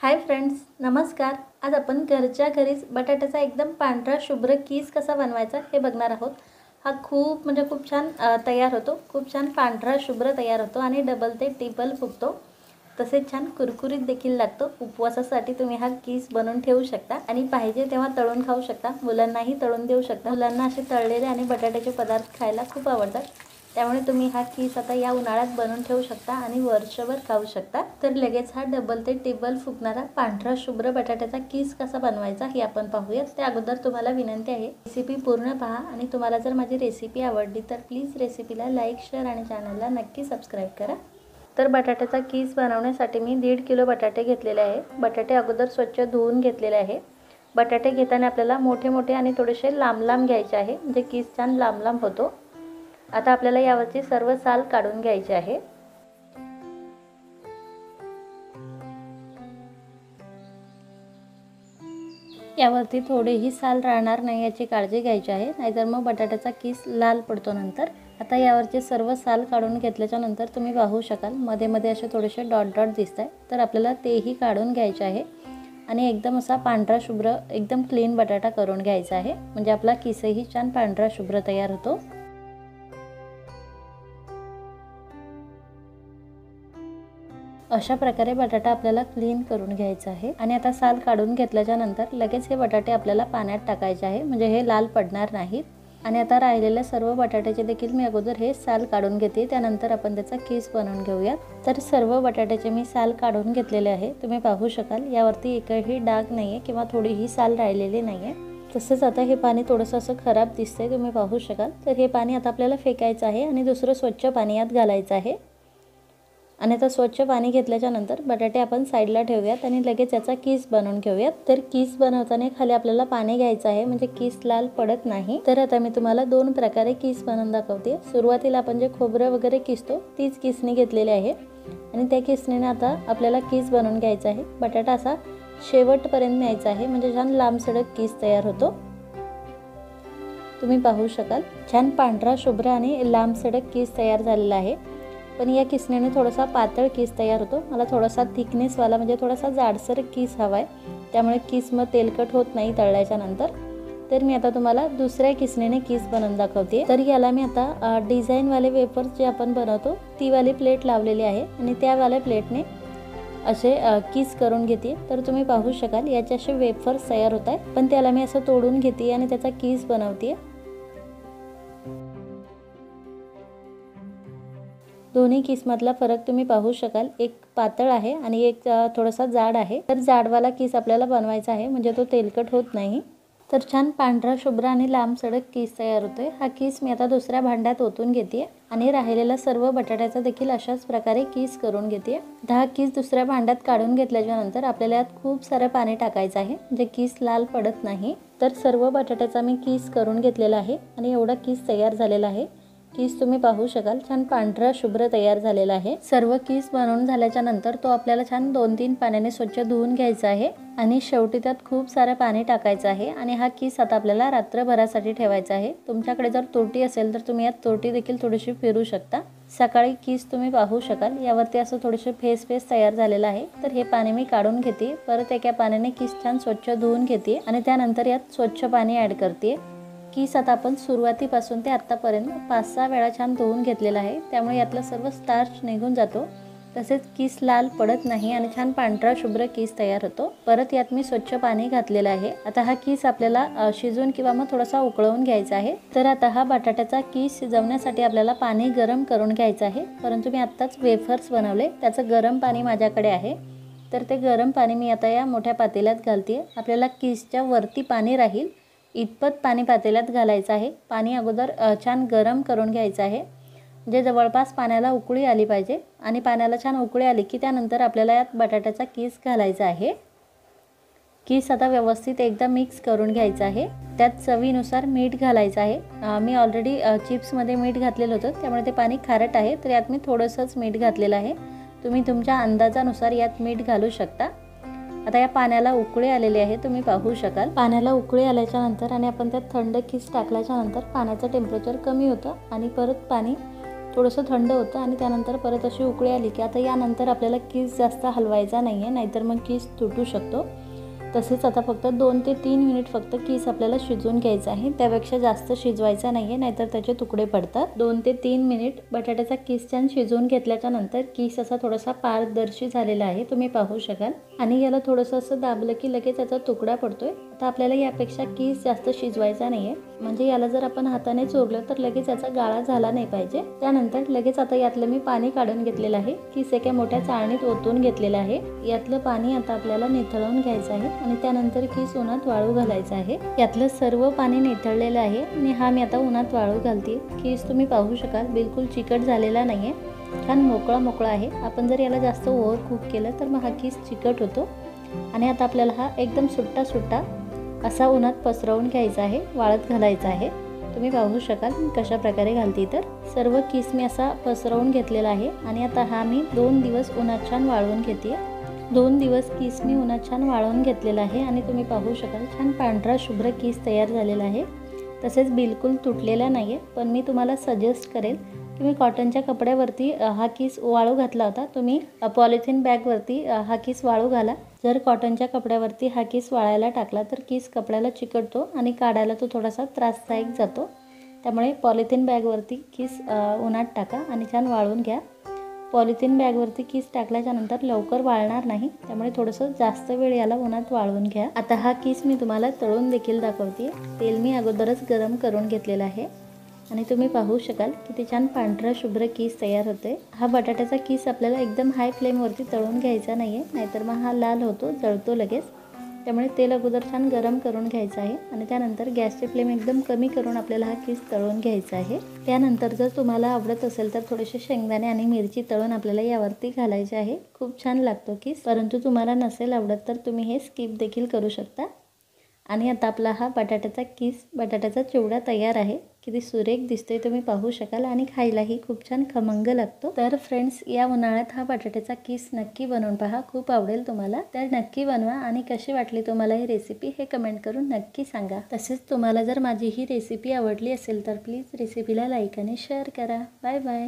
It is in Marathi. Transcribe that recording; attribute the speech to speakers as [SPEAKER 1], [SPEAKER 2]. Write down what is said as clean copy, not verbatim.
[SPEAKER 1] हाय फ्रेंड्स, नमस्कार। आज आपण घरच्या घरीच बटाट्याचा एकदम पांढरा शुभ्र कीस कसा बनवायचा हे बघणार आहोत। हा खूप छान तयार होतो। खूप छान पांढरा शुभ्र तयार होतो आणि डबल ते ट्रिपल फुगतो। तसेच छान कुरकुरीत देखील लागतो। उपवासासाठी तुम्ही हा कीस बनवून ठेवू शकता आणि पाहिजे तेव्हा तळून खाऊ शकता। मुलांनाही तळून देऊ शकता। मुलांना असे तळलेले आणि बटाट्याचे पदार्थ खायला खूप आवडतात। त्यामुळे तुम्ही हा कीस आता या उन्हाळ्यात बनवून ठेवू शकता आणि वर्षभर खाऊ शकता। तर लगेच हा डबल ते ट्रिपल फुगणारा पांढरा शुभ्र बटाट्याचा कीस कसा बनवायचा हे आपण पाहूया। त्या अगोदर तुम्हाला विनंती आहे, रेसिपी पूर्ण पहा आणि तुम्हाला जर माझी रेसिपी आवडली तर प्लीज रेसिपीला लाईक, शेअर आणि चॅनलला नक्की सबस्क्राईब करा। तर बटाट्याचा कीस बनवण्यासाठी मी 1.5 किलो बटाटे घेतलेले आहे। बटाटे अगोदर स्वच्छ धुवून घेतलेले आहे। बटाटे घेताना आपल्याला मोठे मोठे आणि थोडेसे लांब लांब घ्यायचे आहे, म्हणजे कीस छान लांब लांब होतो। आता आपल्याला यावरची सर्व साल काढून घ्यायची आहे। यावरती थोडेही साल राहणार नाही याची काळजी घ्यायची आहे, नाहीतर मग बटाट्याचा कीस लाल पडतो नंतर। आता यावरचे सर्व साल काढून घेतल्याच्या नंतर तुम्ही पाहू शकाल मध्ये मध्ये असे थोडेसे डॉट डॉट दिसतात, तर आपल्याला तेही काढून घ्यायचे आहे आणि एकदम असा पांढरा शुभ्र एकदम क्लीन बटाटा करून घ्यायचा आहे, म्हणजे आपला कीसही छान पांढरा शुभ्र तयार होतो। अशा प्रकारे बटाटा आपल्याला क्लीन करून घ्यायचा आहे आणि आता साल काढून घेतल्याच्या नंतर लगेच हे बटाटे आपल्याला पाण्यात टाकायचे आहे, म्हणजे हे लाल पडणार नाहीत। आणि आता राहिलेल्या सर्व बटाट्याचे देखील मी अगोदर हे साल काढून घेते, त्यानंतर आपण त्याचा कीस बनवून घेऊया। तर सर्व बटाट्याचे मी साल काढून घेतलेले आहे। तुम्ही पाहू शकाल यावरती एकही डाग नाहीये किंवा थोडीही साल राहिलेली नाहीये। तसेच आता हे पाणी थोडंसं असं खराब दिसतंय, तुम्ही पाहू शकाल। तर हे पाणी आता आपल्याला फेकायचं आहे आणि दुसरं स्वच्छ पाणी यात घालायचं आहे। आणि आता स्वच्छ पाणी घेतल्याच्या नंतर बटाटे आपण साईडला ठेवूयात आणि लगेच याचा कीस बनवून घेऊयात। तर कीस बनवताना खाली आपल्याला पाणी घ्यायचं आहे, म्हणजे कीस लाल पडत नाही। तर आता मी तुम्हाला दोन प्रकारे कीस बनवून दाखवते। सुरुवातीला आपण जे खोबरं वगैरे किसतो तीच किसणी घेतलेली आहे आणि त्या किसणीने आता आपल्याला कीस बनवून घ्यायचा आहे। बटाटा असा शेवटपर्यंत न्यायचा आहे, म्हणजे छान लांबसडक कीस तयार होतो। तुम्ही पाहू शकाल छान पांढरा शुभ्र आणि लांबसडक कीस तयार झालेला आहे। पण या किसणीने थोडासा पातळ कीस तयार होतो। मला थोडासा थिकनेस वाला म्हणजे थोडासा जाडसर कीस हवा आहे, त्यामुळे कीस मग तेलकट होत नाही तळल्याच्या नंतर। तर मी आता तुम्हाला दुसऱ्या किसणीने कीस बनवून दाखवते। तर याला मी आता डिझाईन वाले वेफर्स जे आपण बनवतो ती वाली प्लेट लावलेली आहे आणि त्या वाल्या प्लेटने असे कीस करून घेते। तर तुम्ही पाहू शकाल याचे असे वेफर्स तयार होत आहेत, पण त्याला मी असं तोडून घेते आणि त्याचा कीस बनवते। दोन्ही किसमधला फरक तुम्ही पाहू शकाल, एक पातळ आहे आणि एक थोडासा जाड आहे। तर जाडवाला कीस आपल्याला बनवायचा आहे, म्हणजे तो तेलकट होत नाही। तर छान पांढरा शुभ्र आणि लांब सडक कीस तयार होतोय। हा कीस मी आता दुसऱ्या भांड्यात ओतून घेते आणि राहिलेला सर्व बटाट्याचा देखील अशाच प्रकारे कीस करून घेते। 10 कीस दुसऱ्या भांड्यात काढून घेतल्याच्या नंतर आपल्याला यात खूप सारे पाणी टाकायचं आहे, म्हणजे कीस लाल पडत नाही। तर सर्व बटाट्याचा मी कीस करून घेतलेला आहे आणि एवढा कीस तयार झालेला आहे। कीस तुम्ही पाहू शकाल छान पांढरा शुभ्र तयार झालेला आहे। सर्व कीस बनवून झाल्याच्या नंतर तो आपल्याला छान 2-3 पाण्याने स्वच्छ धुवून घ्यायचा आहे आणि शेवटी त्यात खूप सारे पाणी टाकायचं आहे आणि हा कीस आता आपल्याला रात्रभरासाठी ठेवायचा आहे। तुमच्याकडे जर तोटी असेल तर तुम्ही यात तोटी देखील थोडीशी फिरू शकता। सकाळी कीस तुम्ही पाहू शकाल यावरती असं थोडेसे फेस तयार झालेला आहे। तर हे पाणी मी काढून घेते, परत एका पाण्याने कीस छान स्वच्छ धुवून घेते आणि त्यानंतर यात स्वच्छ पाणी ऍड करते। कीस आता आपण सुरुवातीपासून ते आतापर्यंत 5-6 वेळा छान धुवून घेतलेला आहे, त्यामुळे यातला सर्व स्टार्च निघून जातो। तसेच कीस लाल पडत नाही आणि छान पांढरा शुभ्र कीस तयार होतो। परत यात मी स्वच्छ पाणी घातलेलं आहे। आता हा कीस आपल्याला शिजवून किंवा मग थोडासा उकळवून घ्यायचा आहे। तर आता हा बटाट्याचा कीस शिजवण्यासाठी आपल्याला पाणी गरम करून घ्यायचं आहे, परंतु मी आत्ताच वेफर्स बनवले त्याचं गरम पाणी माझ्याकडे आहे। तर ते गरम पाणी मी आता या मोठ्या पातेल्यात घालते। आपल्याला कीसच्या वरती पाणी राहील इतपत पाणी पातेल्यात घालायचं आहे। पाणी अगोदर छान गरम करून घ्यायचं आहे, म्हणजे जवळपास पाण्याला उकळी आली पाहिजे आणि पाण्याला छान उकळी आली की त्यानंतर आपल्याला यात बटाट्याचा कीस घालायचा आहे। कीस आता व्यवस्थित एकदा मिक्स करून घ्यायचं आहे। त्यात चवीनुसार मीठ घालायचं आहे। मी ऑलरेडी चिप्समध्ये मीठ घातलेलं होतं, त्यामुळे ते पाणी खारट आहे, तर यात मी थोडंसंच मीठ घातलेलं आहे। तुम्ही तुमच्या अंदाजानुसार यात मीठ घालू शकता। आता या पाण्याला उकळी आलेली आहे, तुम्ही पाहू शकाल। पाण्याला उकळी आल्याच्या नंतर आणि आपण त्यात थंड कीस टाकल्याच्या नंतर पाण्याचं टेम्परेचर कमी होतं आणि परत पाणी थोडंसं थंड होतं आणि त्यानंतर परत अशी उकळी आली की आता यानंतर आपल्याला किस जास्त हलवायचा नाही आहे, नाहीतर मग किस तुटू शकतो. तसेच आता फक्त 2 ते 3 मिनिट फक्त किस आपल्याला शिजवून घ्यायचा आहे. त्यापेक्षा जास्त शिजवायचा नाही आहे, नाहीतर त्याचे तुकडे पडतात. 2 ते 3 मिनिट बटाट्याचा किस छान शिजवून घेतल्याच्या नंतर किस असा थोडासा पारदर्शी झालेला आहे, तुम्ही पाहू शकाल. आणि याला थोडंसं असं दाबलं की लगेच याचा तुकडा पडतोय. आता आपल्याला यापेक्षा किस जास्त शिजवायचा नाही आहे, म्हणजे याला जर आपण हाताने चोरलं तर लगेच याचा गाळा झाला नाही पाहिजे. त्यानंतर लगेच आता यातलं मी पाणी काढून घेतलेलं आहे. किस एका मोठ्या चाळणीत ओतून घेतलेलं आहे. यातलं पाणी आता आपल्याला निथळून घ्यायचं आहे आणि त्यानंतर किस उन्हात वाळू घालायचा आहे. यातलं सर्व पाणी निथळलेलं आहे आणि हा मी आता उन्हात वाळू घालते. किस तुम्ही पाहू शकाल बिलकुल चिकट झालेला नाही आहे, छान मोकळा मोकळा आहे. आपण जर याला जास्त ओव्हर कुक केलं तर मग हा किस चिकट होतो. आणि आता आपल्याला हा एकदम सुट्टा सुट्टा असा उन्हात पसरवून घ्यायचा आहे, वाळत घालायचा आहे. तुम्ही पाहू शकाल मी कशा प्रकारे घालते. तर सर्व किस मी असा पसरवून घेतलेला आहे आणि आता हा मी 2 दिवस उन्हात छान वाळवून घेते. 2 दिवस किस मी उन्हात छान वाळवून घेतलेला आहे आणि तुम्ही पाहू शकाल छान पांढरा शुभ्र किस तयार झालेला आहे. तसेच बिलकुल तुटलेला नाही आहे. पण मी तुम्हाला सजेस्ट करेल की मी कॉटनच्या कपड्यावरती हा किस वाळू घातला होता, तुम्ही पॉलिथिन बॅगवरती हा किस वाळू घाला. जर कॉटनच्या कपड्यावरती हा किस वाळायला टाकला तर किस कपड्याला चिकटतो आणि काढायला तो थोडासा त्रासदायक जातो. त्यामुळे पॉलिथिन बॅगवरती किस उन्हात टाका आणि छान वाळवून घ्या. पॉलिथिन बॅगवरती किस टाकल्याच्या नंतर लवकर वाळणार नाही, त्यामुळे थोडंसं जास्त वेळ याला उन्हात वाळवून घ्या. आता हा किस मी तुम्हाला तळून देखील दाखवते. तेल मी अगोदरच गरम करून घेतलेलं आहे आणि तुम्ही पाहू शकाल किती छान पांढरा शुभ्र किस तयार होते. हा बटाट्याचा किस आपल्याला एकदम हाय फ्लेमवरती तळून घ्यायचा नाही आहे, नाहीतर मग हा लाल होतो, जळतो लगेच. त्यामुळे तेल अगोदर छान गरम करून घ्यायचं आहे आणि त्यानंतर गॅसची फ्लेम एकदम कमी करून आपल्याला हा किस तळून घ्यायचा आहे. त्यानंतर जर तुम्हाला आवडत असेल तर थोडेसे शेंगदाणे आणि मिरची तळून आपल्याला यावरती घालायचे आहे. खूप छान लागतो किस. परंतु तुम्हाला नसेल आवडत तर तुम्ही हे स्किप देखील करू शकता. आणि आता आपला हा बटाट्याचा किस, बटाट्याचा चिवडा तयार आहे. किती सुरेख दिसतोय तुम्ही पाहू शकाल आणि खायलाही खूप छान खमंग लागतो. तर फ्रेंड्स, या उन्हाळ्यात हा बटाट्याचा किस नक्की बनवून पहा, खूप आवडेल तुम्हाला. तर नक्की बनवा आणि कशी वाटली तुम्हाला ही रेसिपी हे कमेंट करून नक्की सांगा. तसेच तुम्हाला जर माझी ही रेसिपी आवडली असेल तर प्लीज रेसिपीला लाईक आणि शेअर करा. Bye bye.